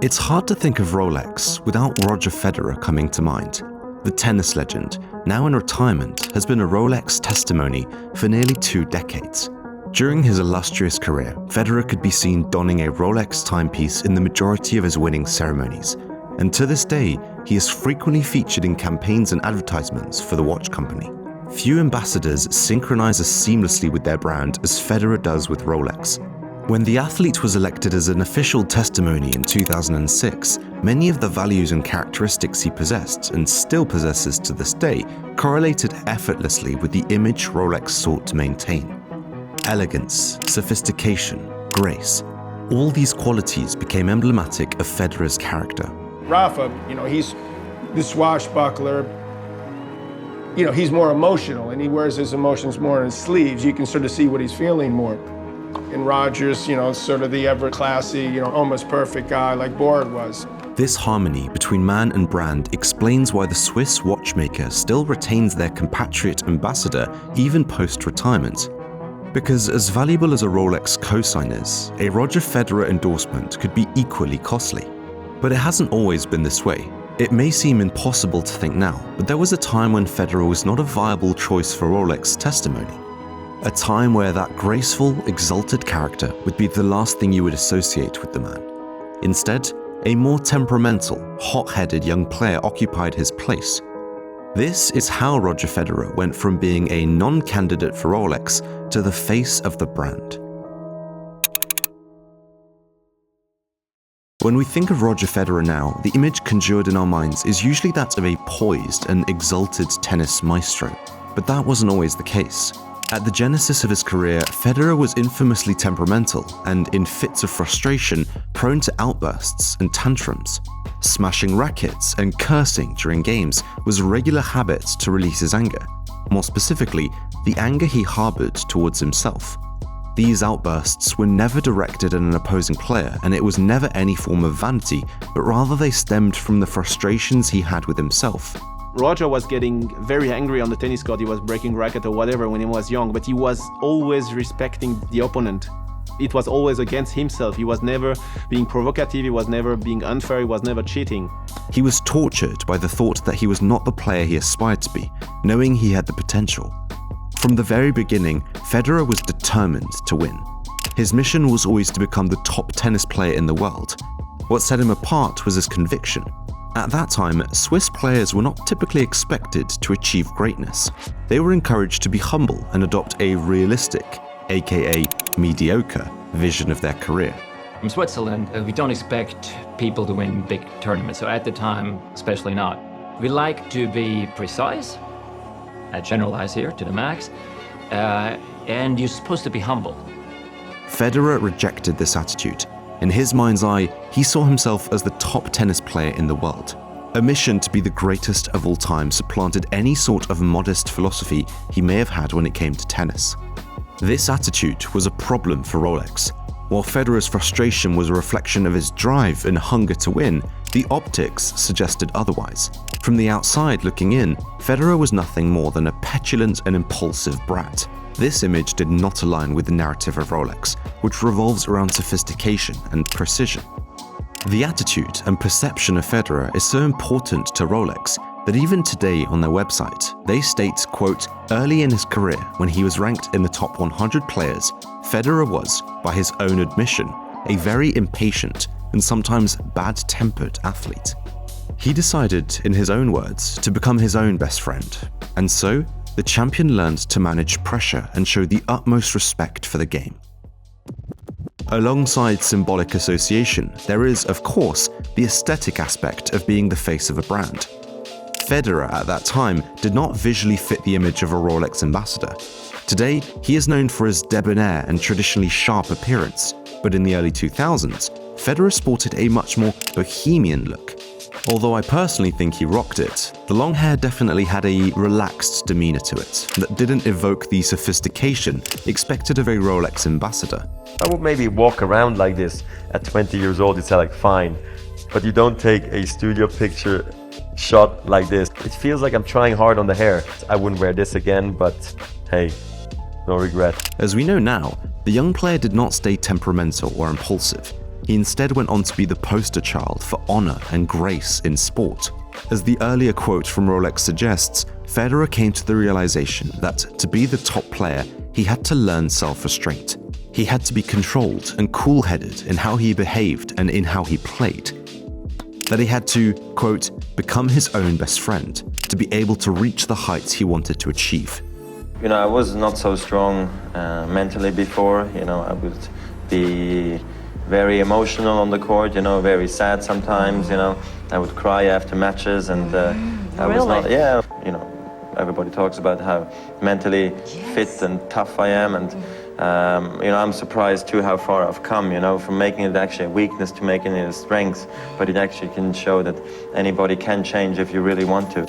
It's hard to think of Rolex without Roger Federer coming to mind. The tennis legend, now in retirement, has been a Rolex Testimonee for nearly 2 decades. During his illustrious career, Federer could be seen donning a Rolex timepiece in the majority of his winning ceremonies, and to this day, he is frequently featured in campaigns and advertisements for the watch company. Few ambassadors synchronize as seamlessly with their brand as Federer does with Rolex. When the athlete was elected as an official Testimonee in 2006, many of the values and characteristics he possessed, and still possesses to this day, correlated effortlessly with the image Rolex sought to maintain. Elegance, sophistication, grace. All these qualities became emblematic of Federer's character. Rafa, he's the swashbuckler. He's more emotional, and he wears his emotions more in his sleeves. You can sort of see what he's feeling more. And Roger's, sort of the ever-classy, almost perfect guy like Borg was. This harmony between man and brand explains why the Swiss watchmaker still retains their compatriot ambassador even post-retirement. Because as valuable as a Rolex cosign is, a Roger Federer endorsement could be equally costly. But it hasn't always been this way. It may seem impossible to think now, but there was a time when Federer was not a viable choice for Rolex Testimonee. A time where that graceful, exalted character would be the last thing you would associate with the man. Instead, a more temperamental, hot-headed young player occupied his place. This is how Roger Federer went from being a non-candidate for Rolex to the face of the brand. When we think of Roger Federer now, the image conjured in our minds is usually that of a poised and exalted tennis maestro. But that wasn't always the case. At the genesis of his career, Federer was infamously temperamental and, in fits of frustration, prone to outbursts and tantrums. Smashing rackets and cursing during games was a regular habit to release his anger. More specifically, the anger he harbored towards himself. These outbursts were never directed at an opposing player, and it was never any form of vanity, but rather they stemmed from the frustrations he had with himself. Roger was getting very angry on the tennis court. He was breaking racket or whatever when he was young, but he was always respecting the opponent. It was always against himself. He was never being provocative, he was never being unfair, he was never cheating. He was tortured by the thought that he was not the player he aspired to be, knowing he had the potential. From the very beginning, Federer was determined to win. His mission was always to become the top tennis player in the world. What set him apart was his conviction. At that time, Swiss players were not typically expected to achieve greatness. They were encouraged to be humble and adopt a realistic, aka mediocre, vision of their career. In Switzerland, we don't expect people to win big tournaments, so at the time, especially not. We like to be precise, I generalize here to the max, and you're supposed to be humble. Federer rejected this attitude. In his mind's eye, he saw himself as the top tennis player in the world. A mission to be the greatest of all time supplanted any sort of modest philosophy he may have had when it came to tennis. This attitude was a problem for Rolex. While Federer's frustration was a reflection of his drive and hunger to win, the optics suggested otherwise. From the outside looking in, Federer was nothing more than a petulant and impulsive brat. This image did not align with the narrative of Rolex, which revolves around sophistication and precision. The attitude and perception of Federer is so important to Rolex that even today on their website, they state, quote, early in his career when he was ranked in the top 100 players, Federer was, by his own admission, a very impatient and sometimes bad-tempered athlete. He decided, in his own words, to become his own best friend, and so, the champion learned to manage pressure and show the utmost respect for the game. Alongside symbolic association, there is, of course, the aesthetic aspect of being the face of a brand. Federer at that time did not visually fit the image of a Rolex ambassador. Today, he is known for his debonair and traditionally sharp appearance, but in the early 2000s, Federer sported a much more bohemian look. Although I personally think he rocked it, the long hair definitely had a relaxed demeanor to it that didn't evoke the sophistication expected of a Rolex ambassador. I would maybe walk around like this at 20 years old, it's like fine, but you don't take a studio picture shot like this. It feels like I'm trying hard on the hair. I wouldn't wear this again, but hey, no regret. As we know now, the young player did not stay temperamental or impulsive. He instead went on to be the poster child for honor and grace in sport. As the earlier quote from Rolex suggests, Federer came to the realization that to be the top player, he had to learn self-restraint. He had to be controlled and cool-headed in how he behaved and in how he played. That he had to, quote, become his own best friend, to be able to reach the heights he wanted to achieve. You know, I was not so strong mentally before. You know, I would be very emotional on the court, you know, very sad sometimes, you know. I would cry after matches and I was not, yeah, you know, everybody talks about how mentally fit and tough I am, and you know, I'm surprised too how far I've come, you know, from making it actually a weakness to making it a strength, but it actually can show that anybody can change if you really want to.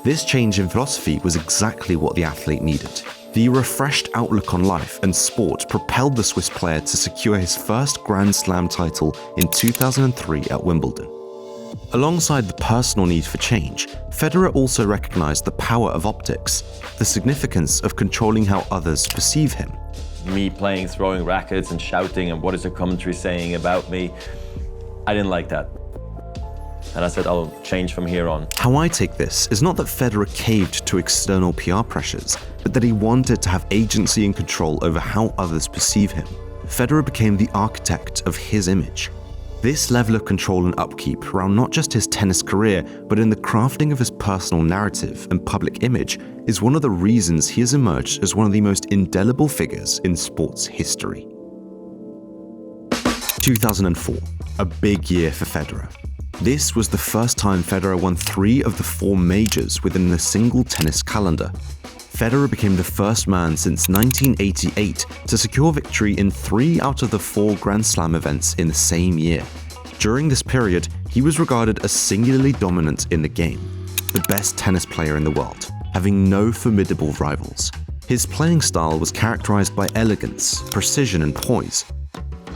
This change in philosophy was exactly what the athlete needed. The refreshed outlook on life and sport propelled the Swiss player to secure his first Grand Slam title in 2003 at Wimbledon. Alongside the personal need for change, Federer also recognized the power of optics, the significance of controlling how others perceive him. Me playing, throwing rackets and shouting and what is the commentary saying about me, I didn't like that. And I said, I'll change from here on. How I take this is not that Federer caved to external PR pressures, but that he wanted to have agency and control over how others perceive him. Federer became the architect of his image. This level of control and upkeep around not just his tennis career, but in the crafting of his personal narrative and public image is one of the reasons he has emerged as one of the most indelible figures in sports history. 2004, a big year for Federer. This was the first time Federer won 3 of the 4 majors within a single tennis calendar. Federer became the first man since 1988 to secure victory in 3 out of the 4 Grand Slam events in the same year. During this period, he was regarded as singularly dominant in the game, the best tennis player in the world, having no formidable rivals. His playing style was characterized by elegance, precision, and poise.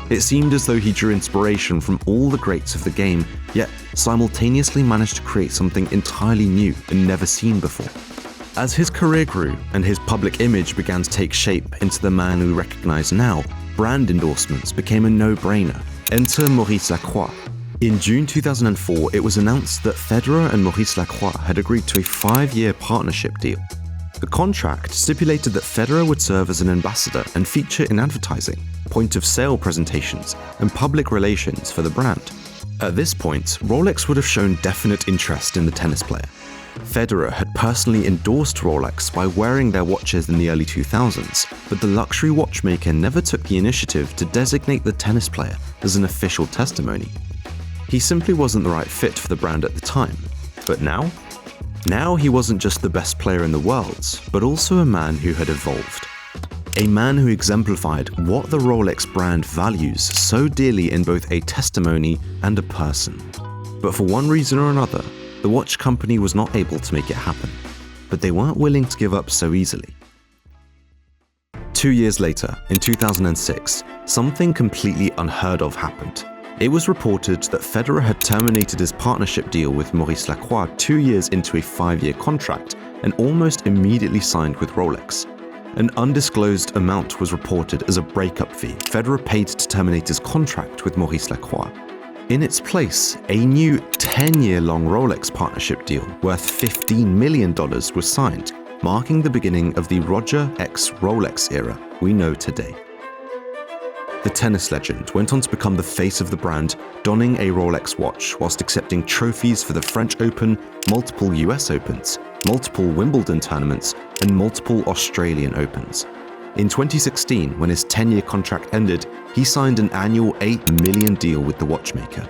It seemed as though he drew inspiration from all the greats of the game, yet simultaneously managed to create something entirely new and never seen before. As his career grew and his public image began to take shape into the man we recognize now, brand endorsements became a no-brainer. Enter Maurice Lacroix. In June 2004, it was announced that Federer and Maurice Lacroix had agreed to a 5-year partnership deal. The contract stipulated that Federer would serve as an ambassador and feature in advertising, point-of-sale presentations, and public relations for the brand. At this point, Rolex would have shown definite interest in the tennis player. Federer had personally endorsed Rolex by wearing their watches in the early 2000s, but the luxury watchmaker never took the initiative to designate the tennis player as an official testimony. He simply wasn't the right fit for the brand at the time. But now? Now he wasn't just the best player in the world, but also a man who had evolved. A man who exemplified what the Rolex brand values so dearly in both a testimony and a person. But for one reason or another, the watch company was not able to make it happen. But they weren't willing to give up so easily. 2 years later, in 2006, something completely unheard of happened. It was reported that Federer had terminated his partnership deal with Maurice Lacroix 2 years into a 5-year contract and almost immediately signed with Rolex. An undisclosed amount was reported as a breakup fee Federer paid to terminate his contract with Maurice Lacroix. In its place, a new 10-year-long Rolex partnership deal worth $15 million was signed, marking the beginning of the Roger x Rolex era we know today. The tennis legend went on to become the face of the brand, donning a Rolex watch whilst accepting trophies for the French Open, multiple US Opens, multiple Wimbledon tournaments, and multiple Australian Opens. In 2016, when his 10-year contract ended, he signed an annual $8 million deal with the watchmaker.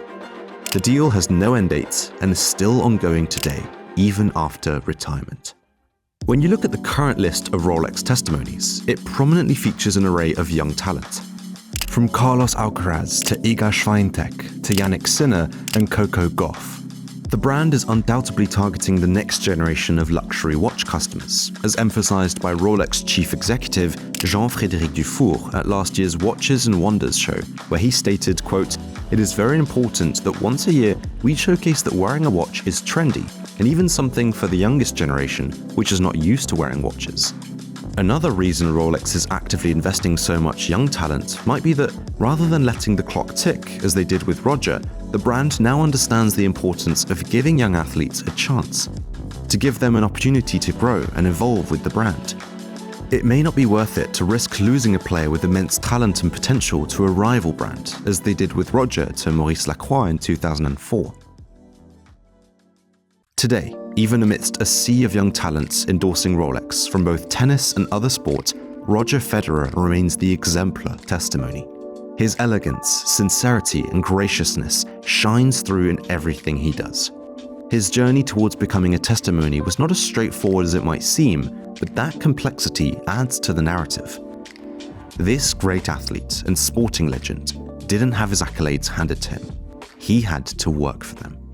The deal has no end date and is still ongoing today, even after retirement. When you look at the current list of Rolex testimonies, it prominently features an array of young talent. From Carlos Alcaraz to Iga Swiatek to Yannick Sinner and Coco Gauff. The brand is undoubtedly targeting the next generation of luxury watch customers, as emphasized by Rolex chief executive Jean-Frédéric Dufour at last year's Watches and Wonders show, where he stated, quote, "It is very important that once a year we showcase that wearing a watch is trendy, and even something for the youngest generation, which is not used to wearing watches." Another reason Rolex is actively investing so much young talent might be that rather than letting the clock tick, as they did with Roger, the brand now understands the importance of giving young athletes a chance, to give them an opportunity to grow and evolve with the brand. It may not be worth it to risk losing a player with immense talent and potential to a rival brand, as they did with Roger to Maurice Lacroix in 2004. Today, even amidst a sea of young talents endorsing Rolex from both tennis and other sports, Roger Federer remains the exemplar testimony. His elegance, sincerity, and graciousness shines through in everything he does. His journey towards becoming a testimony was not as straightforward as it might seem, but that complexity adds to the narrative. This great athlete and sporting legend didn't have his accolades handed to him. He had to work for them.